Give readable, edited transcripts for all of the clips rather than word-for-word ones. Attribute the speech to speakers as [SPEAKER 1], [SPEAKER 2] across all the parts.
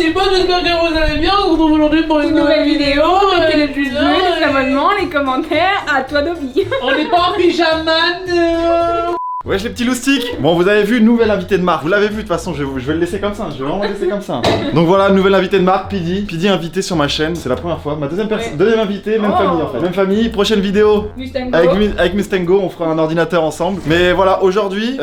[SPEAKER 1] petit pote, j'espère que vous allez bien. On se retrouve aujourd'hui pour une
[SPEAKER 2] nouvelle vidéo. Mettez les pouces bleus, les abonnements, les commentaires. À toi, Dobby.
[SPEAKER 1] On n'est pas en pyjama.
[SPEAKER 3] Wesh les petits loustiques. Bon, vous avez vu, nouvel invité de marque. Vous l'avez vu de toute façon, je vais le laisser comme ça. Je vais vraiment le laisser comme ça. Donc voilà, nouvel invité de marque, Pidi. Pidi invité sur ma chaîne, c'est la première fois. Ma deuxième invité, même famille en fait. Même famille, prochaine vidéo.
[SPEAKER 2] Mustango.
[SPEAKER 3] Avec Mustango, on fera un ordinateur ensemble. Mais voilà, aujourd'hui,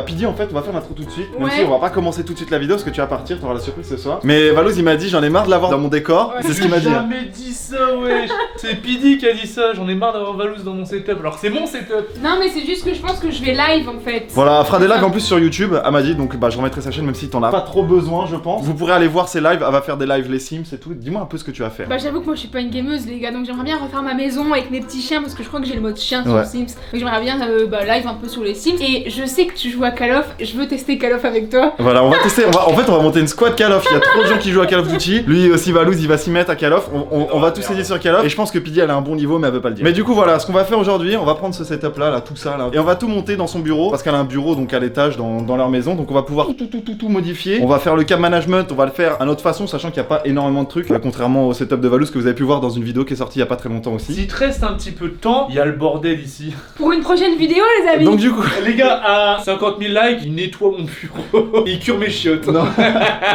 [SPEAKER 3] Pidi en fait, on va faire l'intro tout de suite. Même si on va pas commencer tout de suite la vidéo parce que tu vas partir, t'auras la surprise ce soir. Mais Valouz il m'a dit, j'en ai marre de l'avoir dans mon décor.
[SPEAKER 2] Ouais.
[SPEAKER 3] C'est ce qu'il m'a dit.
[SPEAKER 1] J'ai jamais dit ça, wesh. C'est Pidi qui a dit ça. J'en ai marre d'avoir Valouz dans mon setup. Alors que c'est mon setup.
[SPEAKER 2] Non, mais c'est juste que je pense que je vais live en fait.
[SPEAKER 3] Voilà, elle fera des lives en plus sur YouTube, elle m'a dit, donc je remettrai sa chaîne même si t'en as pas trop besoin je pense. Vous pourrez aller voir ses lives, elle va faire des lives les Sims et tout. Dis-moi un peu ce que tu vas faire.
[SPEAKER 2] Bah j'avoue que moi je suis pas une gameuse les gars, donc j'aimerais bien refaire ma maison avec mes petits chiens parce que je crois que j'ai le mode chien sur Sims. Donc j'aimerais bien live un peu sur les Sims. Et je sais que tu joues à Call of, je veux tester Call of avec toi.
[SPEAKER 3] Voilà, on va tester, en fait on va monter une squad Call of, il y a trop de gens qui jouent à Call of Duty. Lui aussi Valouz il va s'y mettre à Call of, on va tous essayer sur Call of. Et je pense que Pidi elle a un bon niveau mais elle veut pas le dire. Mais du coup voilà, ce qu'on va faire aujourd'hui, on va prendre ce setup là, tout ça là. Et on va tout monter dans son bureau, parce qu'elle a un bureau donc à l'étage dans leur maison. Donc on va pouvoir tout modifier. On va faire le cam management, on va le faire à notre façon, sachant qu'il n'y a pas énormément de trucs, contrairement au setup de Valouz que vous avez pu voir dans une vidéo qui est sortie il y a pas très longtemps aussi.
[SPEAKER 1] S'il te reste un petit peu de temps, il y a le bordel ici.
[SPEAKER 2] Pour une prochaine vidéo les amis.
[SPEAKER 3] Donc du coup,
[SPEAKER 1] Les gars, à 50 000 likes, il nettoie mon bureau. Il cure mes chiottes.
[SPEAKER 3] Non.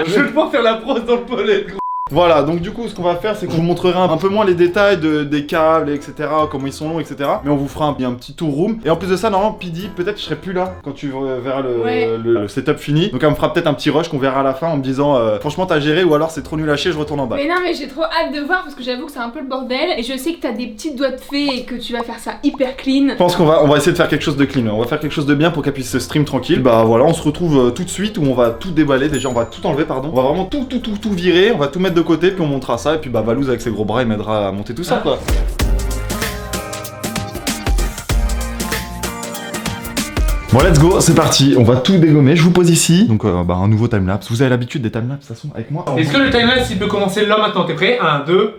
[SPEAKER 1] Je vais devoir faire la brosse dans le pollen, gros.
[SPEAKER 3] voilà, donc du coup ce qu'on va faire c'est qu'on vous montrera un peu moins les détails des câbles etc, comment ils sont longs etc. Mais on vous fera un petit tour room. Et en plus de ça normalement Pidi, peut-être je serai plus là quand tu verras le setup fini. Donc elle me fera peut-être un petit rush qu'on verra à la fin en me disant franchement t'as géré ou alors c'est trop nul à chier, je retourne en bas.
[SPEAKER 2] Mais non mais j'ai trop hâte de voir parce que j'avoue que c'est un peu le bordel. Et je sais que t'as des petites doigts de fée et que tu vas faire ça hyper clean.
[SPEAKER 3] Je pense qu'on va essayer de faire quelque chose de clean, on va faire quelque chose de bien pour qu'elle puisse se stream tranquille. Bah voilà, on se retrouve tout de suite où on va tout déballer, déjà on va tout enlever pardon. On va vraiment tout virer, on va tout mettre de côté puis on montrera ça et puis Valouz avec ses gros bras il m'aidera à monter tout ça quoi. Bon let's go, c'est parti, on va tout dégommer, je vous pose ici. Donc un nouveau timelapse, vous avez l'habitude des timelapses de toute façon avec moi.
[SPEAKER 1] Est-ce que le timelapse il peut commencer là maintenant? T'es prêt? 1, 2.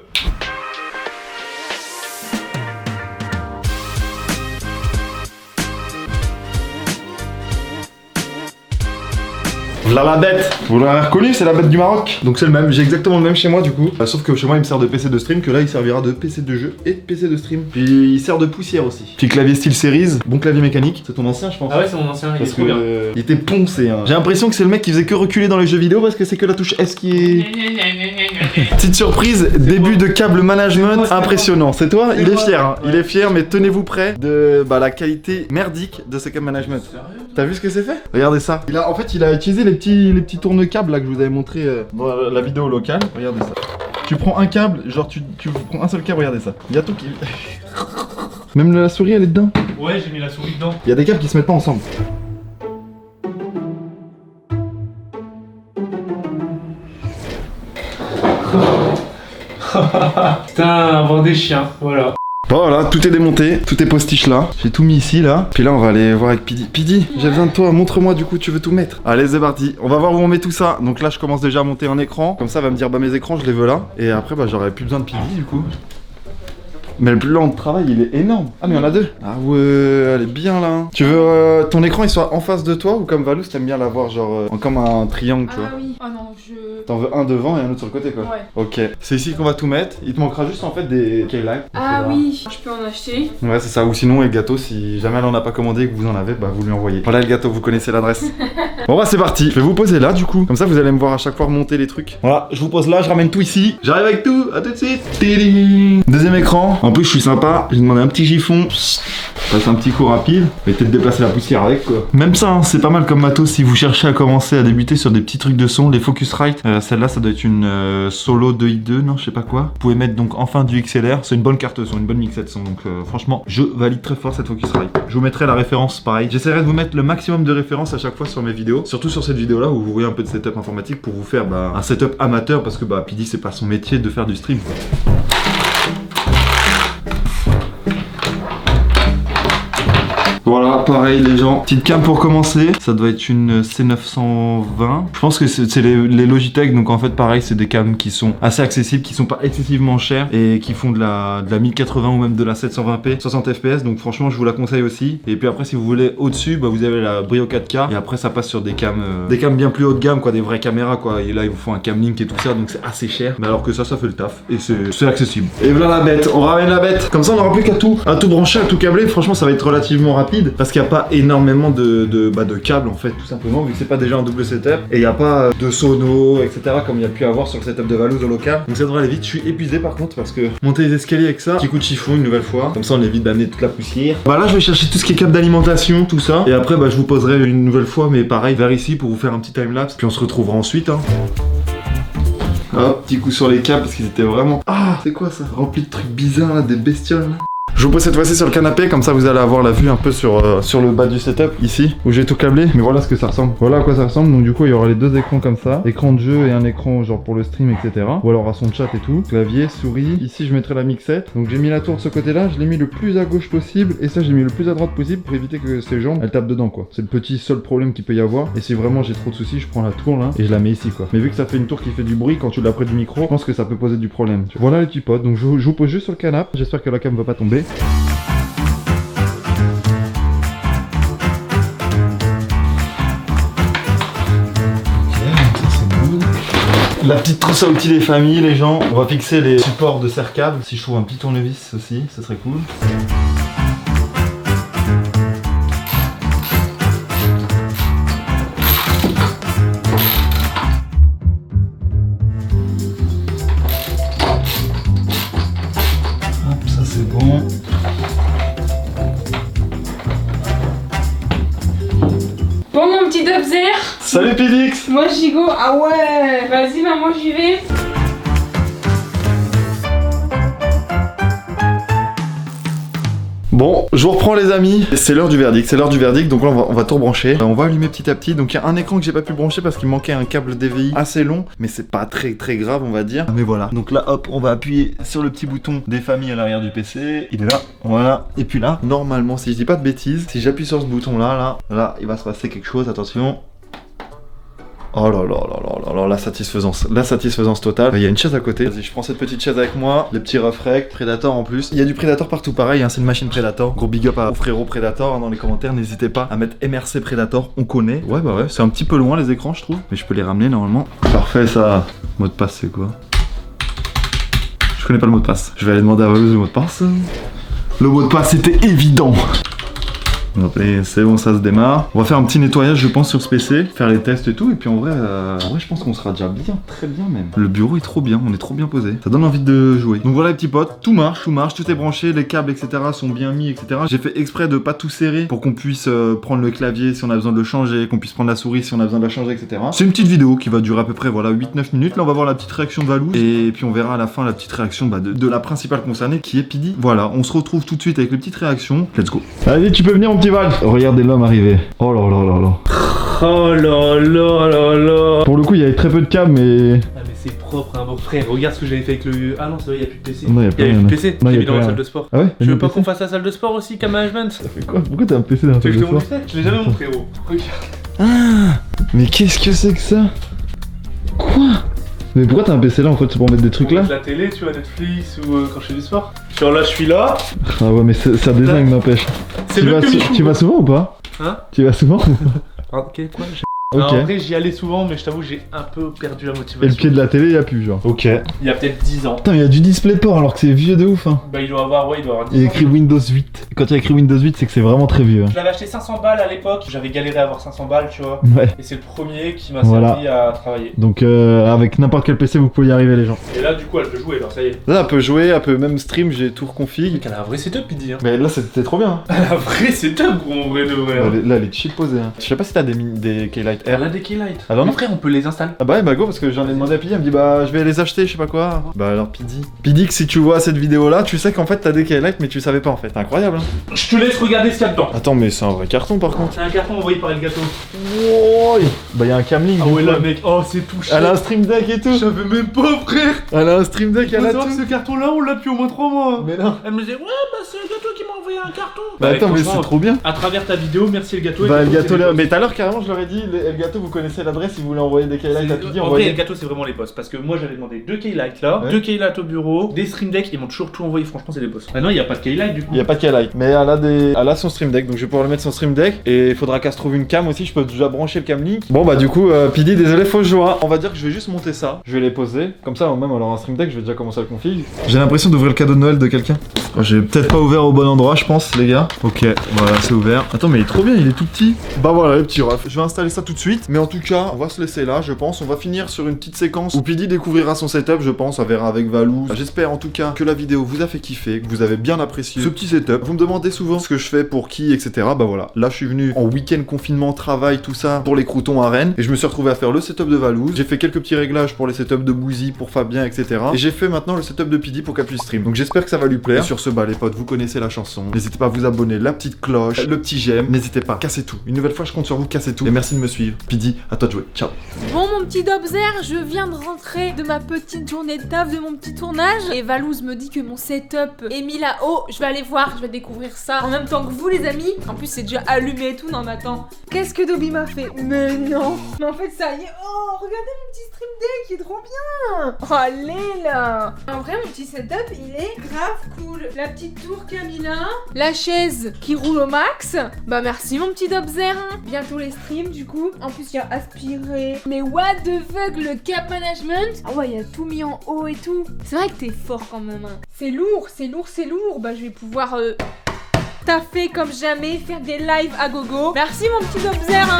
[SPEAKER 3] Là la bête, vous l'avez reconnu, c'est la bête du Maroc. Donc c'est le même, j'ai exactement le même chez moi du coup. Sauf que chez moi il me sert de PC de stream, que là il servira de PC de jeu et de PC de stream. Puis il sert de poussière aussi. Puis clavier style Series, bon clavier mécanique. C'est ton ancien je pense.
[SPEAKER 1] Ah ouais c'est mon ancien, il est trop bien.
[SPEAKER 3] Il était poncé hein. J'ai l'impression que c'est le mec qui faisait que reculer dans les jeux vidéo parce que c'est que la touche S qui est... Petite surprise, début de câble management impressionnant. C'est toi? Il est fier hein. Il est fier mais tenez-vous prêt de la qualité merdique de ce câble management. T'as vu ce que c'est fait? Regardez ça. En fait il a utilisé les petits tourne-câbles là que je vous avais montré dans la vidéo locale. Regardez ça. Tu prends un câble, genre tu prends un seul câble, regardez ça. Il y a tout qui... Même la souris elle est dedans.
[SPEAKER 1] Ouais j'ai mis la souris dedans.
[SPEAKER 3] Il y a des câbles qui se mettent pas ensemble.
[SPEAKER 1] Putain, avoir des chiens, voilà.
[SPEAKER 3] Voilà, tout est démonté, tout est postiche là. J'ai tout mis ici là. Puis là on va aller voir avec Pidi. Pidi, j'ai besoin de toi, montre-moi du coup, tu veux tout mettre. Allez c'est parti, on va voir où on met tout ça. Donc là je commence déjà à monter un écran. Comme ça elle va me dire mes écrans je les veux là. Et après j'aurai plus besoin de Pidi du coup. Mais le plan de travail il est énorme. Ah mais il y en a deux. Ah ouais, elle est bien là. Tu veux ton écran il soit en face de toi ou comme Valouz t'aimes bien l'avoir genre comme un triangle tu vois.
[SPEAKER 2] Ah oui, oh non je...
[SPEAKER 3] T'en veux un devant et un autre sur le côté quoi.
[SPEAKER 2] Ouais.
[SPEAKER 3] Ok, c'est ici qu'on va tout mettre. Il te manquera juste en fait des K-Light.
[SPEAKER 2] Ah oui, je peux en acheter.
[SPEAKER 3] Ouais c'est ça, ou sinon les gâteaux si jamais elle en a pas commandé et que vous en avez, vous lui envoyez. Voilà le gâteau, vous connaissez l'adresse. Bon c'est parti, je vais vous poser là du coup. Comme ça vous allez me voir à chaque fois remonter les trucs. Voilà, je vous pose là, je ramène tout ici. J'arrive avec tout, à tout de suite. Tiding. Deuxième écran, en plus je suis sympa, j'ai demandé un petit chiffon. Passe un petit coup rapide, et peut-être déplacer la poussière avec quoi. Même ça, hein, c'est pas mal comme matos si vous cherchez à commencer à débuter sur des petits trucs de son, les Focusrite. Celle-là ça doit être une Solo 2i2, non je sais pas quoi. Vous pouvez mettre donc enfin du XLR, c'est une bonne carte son, une bonne mixette son. Donc franchement, je valide très fort cette Focusrite. Je vous mettrai la référence pareil. J'essaierai de vous mettre le maximum de références à chaque fois sur mes vidéos. Surtout sur cette vidéo là où vous voyez un peu de setup informatique pour vous faire un setup amateur parce que Pidi c'est pas son métier de faire du stream quoi. Voilà, pareil les gens. Petite cam pour commencer. Ça doit être une C920. Je pense que c'est les Logitech. Donc en fait pareil, c'est des cams qui sont assez accessibles, qui sont pas excessivement chers et qui font de la 1080 ou même de la 720p, 60 fps. Donc franchement je vous la conseille aussi. Et puis après si vous voulez au-dessus, bah, vous avez la Brio 4K. Et après ça passe sur des cams bien plus haut de gamme, quoi, des vraies caméras quoi. Et là ils vous font un cam link et tout ça. Donc c'est assez cher. Mais alors que ça fait le taf. Et c'est accessible. Et voilà la bête. On ramène la bête. Comme ça on n'aura plus qu'à tout brancher, à tout câbler. Franchement ça va être relativement rapide. Parce qu'il n'y a pas énormément de câbles en fait, tout simplement. Vu que c'est pas déjà un double setup. Et il n'y a pas de sono, etc. Comme il y a pu avoir sur le setup de Valouz au local. Donc ça devrait aller vite. Je suis épuisé par contre parce que monter les escaliers avec ça, petit coup de chiffon une nouvelle fois. Comme ça on évite d'amener toute la poussière. Bah là je vais chercher tout ce qui est câble d'alimentation, tout ça. Et après bah je vous poserai une nouvelle fois, mais pareil vers ici pour vous faire un petit timelapse. Puis on se retrouvera ensuite. Hein. Hop, petit coup sur les câbles parce qu'ils étaient vraiment... Ah, c'est quoi ça? Rempli de trucs bizarres là, des bestioles là. Je vous pose cette fois-ci sur le canapé, comme ça vous allez avoir la vue un peu sur le bas du setup, ici, où j'ai tout câblé. Mais voilà ce que ça ressemble. Voilà à quoi ça ressemble. Donc du coup, il y aura les deux écrans comme ça. Écran de jeu et un écran genre pour le stream, etc. Ou alors à son chat et tout. Clavier, souris. Ici, je mettrai la mixette. Donc j'ai mis la tour de ce côté-là. Je l'ai mis le plus à gauche possible. Et ça, j'ai mis le plus à droite possible pour éviter que ses jambes, elles tapent dedans, quoi. C'est le petit seul problème qu'il peut y avoir. Et si vraiment j'ai trop de soucis, je prends la tour là et je la mets ici, quoi. Mais vu que ça fait une tour qui fait du bruit quand tu l'as près du micro, je pense que ça peut poser du problème. Tu vois. Voilà les petits potes. Donc je vous pose juste sur le canapé. J'espère que la cam va pas tomber. La petite trousse à outils des familles, les gens. On va fixer les supports de serre-câble. Si je trouve un petit tournevis aussi, ça serait cool. Hop, ça c'est bon.
[SPEAKER 2] Bon mon petit Dobzer.
[SPEAKER 3] Salut Pidix.
[SPEAKER 2] Moi j'y go. Ah ouais. Vas-y maman, j'y vais.
[SPEAKER 3] Bon, je vous reprends les amis, c'est l'heure du verdict, donc là on va tout rebrancher. On va allumer petit à petit, donc il y a un écran que j'ai pas pu brancher parce qu'il manquait un câble DVI assez long, mais c'est pas très grave on va dire. Mais voilà, donc là hop, on va appuyer sur le petit bouton des familles à l'arrière du PC, il est là, voilà. Et puis là, normalement si je dis pas de bêtises, si j'appuie sur ce bouton là, il va se passer quelque chose, attention. Oh là là là là là, la satisfaisance totale. Il y a une chaise à côté. Vas-y, je prends cette petite chaise avec moi. Les petits refrecs, Predator en plus. Il y a du Predator partout pareil, hein, c'est une machine Predator. Gros big up au frérot Predator hein, dans les commentaires. N'hésitez pas à mettre MRC Predator, on connaît. Ouais bah ouais, c'est un petit peu loin les écrans je trouve. Mais je peux les ramener normalement. Parfait ça. Mot de passe c'est quoi? Je connais pas le mot de passe. Je vais aller demander à Valouz le mot de passe. Le mot de passe était évident. C'est bon, ça se démarre. On va faire un petit nettoyage, je pense, sur ce PC, faire les tests et tout. Et puis en vrai, je pense qu'on sera déjà bien, très bien même. Le bureau est trop bien, on est trop bien posé. Ça donne envie de jouer. Donc voilà les petits potes, tout marche, tout est branché, les câbles, etc. sont bien mis, etc. J'ai fait exprès de pas tout serrer pour qu'on puisse prendre le clavier si on a besoin de le changer, qu'on puisse prendre la souris si on a besoin de la changer, etc. C'est une petite vidéo qui va durer à peu près, voilà, 8-9 minutes. Là, on va voir la petite réaction de Valouz. Et puis on verra à la fin la petite réaction de la principale concernée qui est Pidi. Voilà, on se retrouve tout de suite avec les petites réactions. Let's go. Allez, tu peux venir, mon petit Val. Regardez l'homme arriver. Oh là là là là.
[SPEAKER 1] Oh là là là là.
[SPEAKER 3] Pour le coup, il y avait très peu de câbles, mais.
[SPEAKER 1] Ah, mais c'est propre, hein, bon frère. Regarde ce que j'avais fait avec le. Ah non, c'est vrai, il n'y a plus de PC.
[SPEAKER 3] Non, il y a
[SPEAKER 1] plus de PC.
[SPEAKER 3] Non,
[SPEAKER 1] J'ai
[SPEAKER 3] y a
[SPEAKER 1] mis dans
[SPEAKER 3] plus
[SPEAKER 1] la
[SPEAKER 3] rien.
[SPEAKER 1] salle de sport.
[SPEAKER 3] Ah ouais?
[SPEAKER 1] Tu veux pas qu'on fasse la salle de sport aussi, cam management?
[SPEAKER 3] Ça fait quoi? Pourquoi t'as un PC dans la salle
[SPEAKER 1] Tu veux
[SPEAKER 3] de
[SPEAKER 1] que je te
[SPEAKER 3] sport?
[SPEAKER 1] montre? Je l'ai jamais montré, frérot. Regarde.
[SPEAKER 3] Ah. Mais qu'est-ce que c'est que ça? Quoi? Mais pourquoi t'as un PC là en fait? C'est pour mettre des trucs là?
[SPEAKER 1] La télé, tu vois, Netflix ou quand je fais du sport. Genre là, je suis là.
[SPEAKER 3] Ah ouais, mais ça désingue, n'empêche.
[SPEAKER 1] C'est mieux que Michou.
[SPEAKER 3] Tu vas souvent ou pas?
[SPEAKER 1] Hein?
[SPEAKER 3] Tu vas souvent?
[SPEAKER 1] Ok, quoi?
[SPEAKER 3] Ok.
[SPEAKER 1] Non, en vrai, j'y allais souvent, mais je t'avoue, j'ai un peu perdu la motivation.
[SPEAKER 3] Et le pied de la télé, y a plus, genre. Ok.
[SPEAKER 1] Il y a peut-être 10 ans.
[SPEAKER 3] Putain, mais y a du DisplayPort alors que c'est vieux de ouf, hein.
[SPEAKER 1] Bah, il doit avoir 10
[SPEAKER 3] Il y a
[SPEAKER 1] ans.
[SPEAKER 3] écrit Windows 8. Quand il y a écrit Windows 8, c'est que c'est vraiment très vieux. Hein.
[SPEAKER 1] Je l'avais acheté 500 balles à l'époque. J'avais galéré à avoir 500 balles, tu vois.
[SPEAKER 3] Ouais.
[SPEAKER 1] Et c'est le premier qui m'a
[SPEAKER 3] Voilà.
[SPEAKER 1] servi à travailler.
[SPEAKER 3] Donc avec n'importe quel PC, vous pouvez y arriver, les gens.
[SPEAKER 1] Et là, du coup, elle peut jouer, alors ça y est.
[SPEAKER 3] Là, elle peut jouer, elle peut même stream, j'ai tout reconfig.
[SPEAKER 1] Elle a un vrai setup, il dit. Hein.
[SPEAKER 3] Mais là, c'était trop bien.
[SPEAKER 1] Elle a un vrai setup, gros, en vrai de vrai.
[SPEAKER 3] Là, elle est chill posée. Hein. Je sais pas si t'as des Keylight Keylight R.
[SPEAKER 1] Elle a des Keylight.
[SPEAKER 3] Ah non,
[SPEAKER 1] Mon frère, on peut les installer.
[SPEAKER 3] Ah bah ouais, bah go, parce que j'en ai demandé à Pidi, elle me dit bah je vais les acheter, je sais pas quoi. Bah alors Pidi. Pidi, que si tu vois cette vidéo là, tu sais qu'en fait t'as des Keylight mais tu savais pas en fait. C'est incroyable hein.
[SPEAKER 1] Je te laisse regarder ce qu'il y a dedans.
[SPEAKER 3] Attends, mais c'est un vrai carton par contre.
[SPEAKER 1] C'est un carton envoyé par Elgato.
[SPEAKER 3] Oh, bah y'a un Camlink.
[SPEAKER 1] Ah ouais, là, mec, oh, c'est tout cher.
[SPEAKER 3] Elle a un Stream Deck et tout.
[SPEAKER 1] Je savais même pas, frère.
[SPEAKER 3] Elle a un Stream Deck,
[SPEAKER 1] Faut
[SPEAKER 3] elle a
[SPEAKER 1] savoir que
[SPEAKER 3] tout.
[SPEAKER 1] ce carton-là, on l'a depuis au moins 3 mois.
[SPEAKER 3] Mais non.
[SPEAKER 1] Elle me disait, ouais, bah c'est Elgato qui m'a envoyé un carton.
[SPEAKER 3] Bah attends, mais
[SPEAKER 1] franchement,
[SPEAKER 3] c'est trop bien.
[SPEAKER 1] à travers ta vidéo, merci Elgato.
[SPEAKER 3] Bah
[SPEAKER 1] Elgato,
[SPEAKER 3] Elgato,
[SPEAKER 1] c'est les boss.
[SPEAKER 3] mais tout à l'heure carrément je leur ai dit, Elgato vous connaissez l'adresse si vous voulez envoyer des Keylight à Pidi,
[SPEAKER 1] En vrai,
[SPEAKER 3] envoyez.
[SPEAKER 1] Elgato, c'est vraiment les boss. Parce que moi, j'avais demandé 2 Keylight là,
[SPEAKER 3] Ouais.
[SPEAKER 1] 2 Keylight au bureau, des Stream Deck, ils m'ont toujours tout envoyé. Franchement, c'est les boss. Maintenant, il n'y a pas de Keylight du coup.
[SPEAKER 3] Il y a pas de Keylight, mais elle a son Stream Deck, donc je vais pouvoir le mettre son Stream Deck et il faudra qu'elle se trouve une cam aussi, je peux déjà brancher le Camlink. Bon bah du coup Pidi, désolé, fausse joie. On va dire que je vais juste monter ça, je vais les poser, comme ça même alors un Stream Deck, je vais déjà commencer à le config. J'ai l'impression d'ouvrir le cadeau de Noël de quelqu'un. Oh, j'ai peut-être pas ouvert au bon endroit, je pense les gars. Ok, voilà, c'est ouvert. Attends, mais il est trop bien, il est tout petit. Bah voilà les petits refs, je vais installer ça tout de suite, mais en tout cas, on va se laisser là, je pense. On va finir sur une petite séquence où Pidi découvrira son setup, je pense, on verra avec Valou. J'espère en tout cas que la vidéo vous a fait kiffer, que vous avez bien apprécié ce petit setup. Vous me demandez souvent ce que je fais pour qui, etc. Bah voilà, là je suis venu en week-end confinement, travail, tout ça, pour les croutons à Rennes, et je me suis retrouvé à faire le setup de Valou. J'ai fait quelques petits réglages pour les setups de Bouzy, pour Fabien, etc. Et j'ai fait maintenant le setup de Pidi pour qu'elle puisse stream. Donc j'espère que ça va lui plaire. Et sur ce, bah les potes, vous connaissez la chanson. N'hésitez pas à vous abonner, la petite cloche, le petit j'aime. N'hésitez pas, cassez tout. Une nouvelle fois, je compte sur vous, cassez tout. Et merci de me suivre. Pidi, à toi de jouer. Ciao.
[SPEAKER 2] Bon mon petit Dobzer, je viens de rentrer de ma petite journée de taf, de mon petit tournage. Et Valouz me dit que mon setup est mis là-haut. Je vais aller voir, je vais découvrir ça en même temps que vous les amis. En plus c'est déjà allumé et tout, non mais attends. Qu'est-ce que Dobby m'a fait? Mais non. Mais en fait ça y est, oh regardez mon petit Stream Deck, il est trop bien. Oh allez là. En vrai mon petit setup il est grave cool. La petite tour Camilla, la chaise qui roule au max. Bah merci mon petit Dobzer. Bientôt les streams du coup. En plus il y a aspiré. Mais what the fuck, le cap management. Ah ouais, il y a tout mis en haut et tout. C'est vrai que t'es fort quand même. Hein. C'est lourd, c'est lourd, c'est lourd. Bah je vais pouvoir taffer comme jamais, faire des lives à gogo. Merci mon petit Dobzer. Hein.